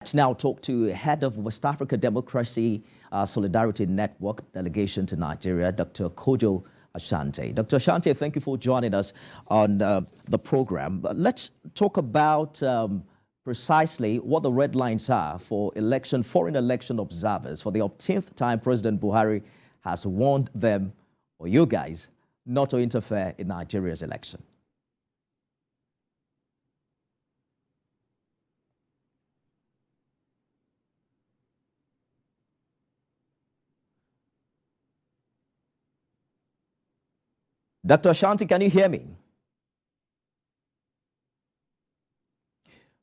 Let's now talk to head of West Africa Democracy Solidarity Network delegation to Nigeria, Dr. Kojo Asante. Dr. Asante, thank you for joining us on the program. Let's talk about precisely what the red lines are for foreign election observers. For the 10th time, President Buhari has warned them, or you guys, not to interfere in Nigeria's election. Dr. Ashanti, can you hear me?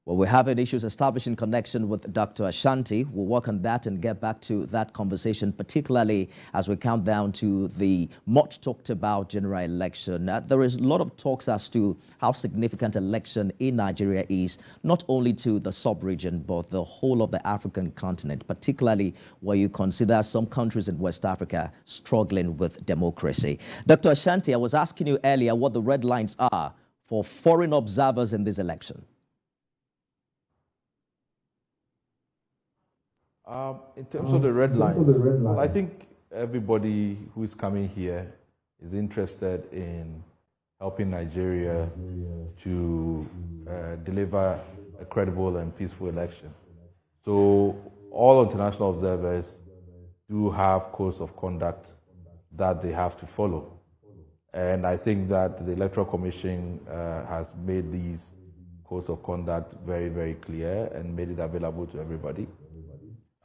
Well, we're having issues establishing connection with Dr. Ashanti. We'll work on that and get back to that conversation, particularly as we count down to the much talked about general election. There is a lot of talks as to how significant election in Nigeria is, not only to the sub-region, but the whole of the African continent, particularly where you consider some countries in West Africa struggling with democracy. Dr. Ashanti, I was asking you earlier what the red lines are for foreign observers in this election. In terms of the red lines, well, I think everybody who is coming here is interested in helping Nigeria to deliver a credible and peaceful election. So all international observers do have codes of conduct that they have to follow. And I think that the Electoral Commission has made these codes of conduct very, very clear and made it available to everybody.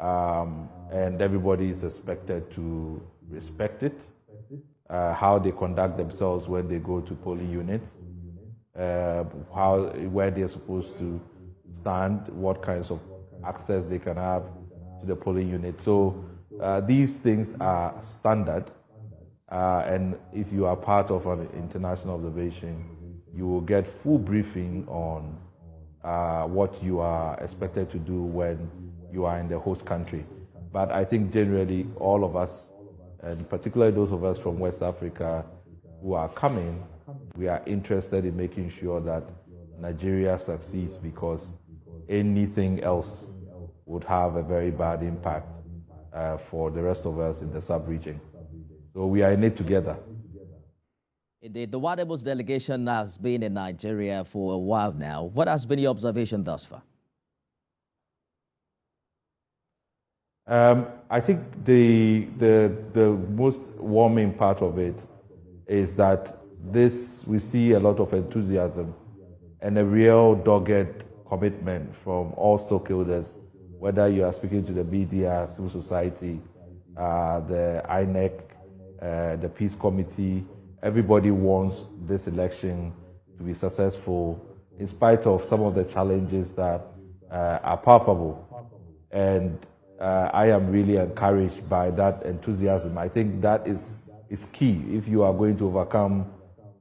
And everybody is expected to respect it, how they conduct themselves when they go to polling units, where they're supposed to stand, what kinds of access they can have to the polling unit. So these things are standard, and if you are part of an international observation, you will get full briefing on what you are expected to do when you are in the host country. But I think generally all of us, and particularly those of us from West Africa who are coming, we are interested in making sure that Nigeria succeeds, because anything else would have a very bad impact for the rest of us in the sub-region. So we are in it together. Indeed, the Wadebos delegation has been in Nigeria for a while now. What has been your observation thus far? I think the most warming part of it is that we see a lot of enthusiasm and a real dogged commitment from all stakeholders, whether you are speaking to the media, civil society, the INEC, the Peace Committee. Everybody wants this election to be successful in spite of some of the challenges that are palpable. And I am really encouraged by that enthusiasm. I think that is key if you are going to overcome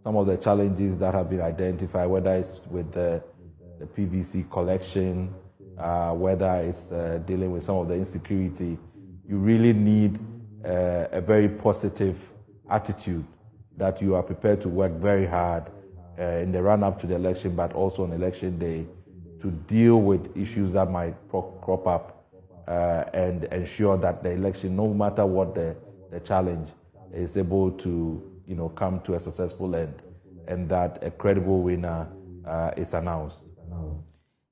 some of the challenges that have been identified, whether it's with the PVC collection, whether it's dealing with some of the insecurity. You really need a very positive attitude, that you are prepared to work very hard in the run-up to the election, but also on election day, to deal with issues that might crop up and ensure that the election, no matter what the challenge, is able to come to a successful end, and that a credible winner is announced.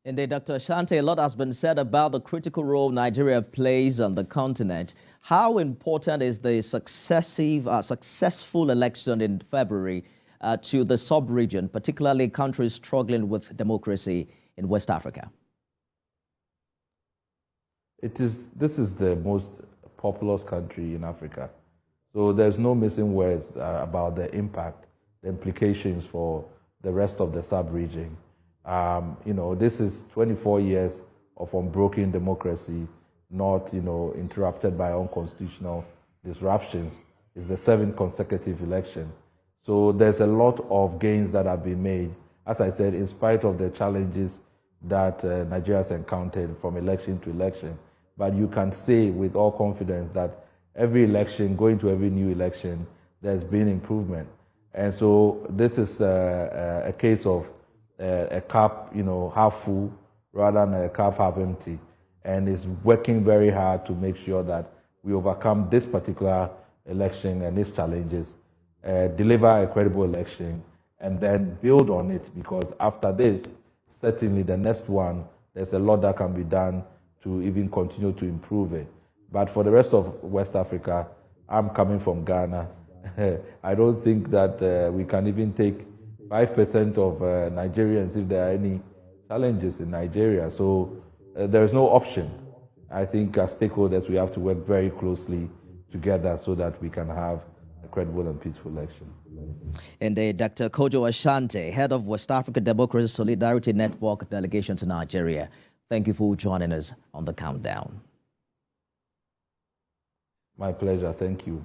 Indeed, Dr. Asante, a lot has been said about the critical role Nigeria plays on the continent. How important is the successful election in February to the sub-region, particularly countries struggling with democracy in West Africa? This is the most populous country in Africa. So there's no missing words about the impact, the implications for the rest of the sub-region. This is 24 years of unbroken democracy, not, interrupted by unconstitutional disruptions. It's the 7th consecutive election. So there's a lot of gains that have been made, as I said, in spite of the challenges that Nigeria has encountered from election to election. But you can say with all confidence that every election, going to every new election, there's been improvement. And so this is a case of a cup, half full rather than a cup half empty. and is working very hard to make sure that we overcome this particular election and its challenges, deliver a credible election, and then build on it, because after this, certainly the next one, there's a lot that can be done to even continue to improve it. But for the rest of West Africa, I'm coming from Ghana. I don't think that we can even take 5% of Nigerians if there are any challenges in Nigeria. So there is no option. I think as stakeholders, we have to work very closely together so that we can have a credible and peaceful election. Indeed, Dr. Kojo Ashanti, head of West Africa Democracy Solidarity Network delegation to Nigeria. Thank you for joining us on the countdown. My pleasure. Thank you.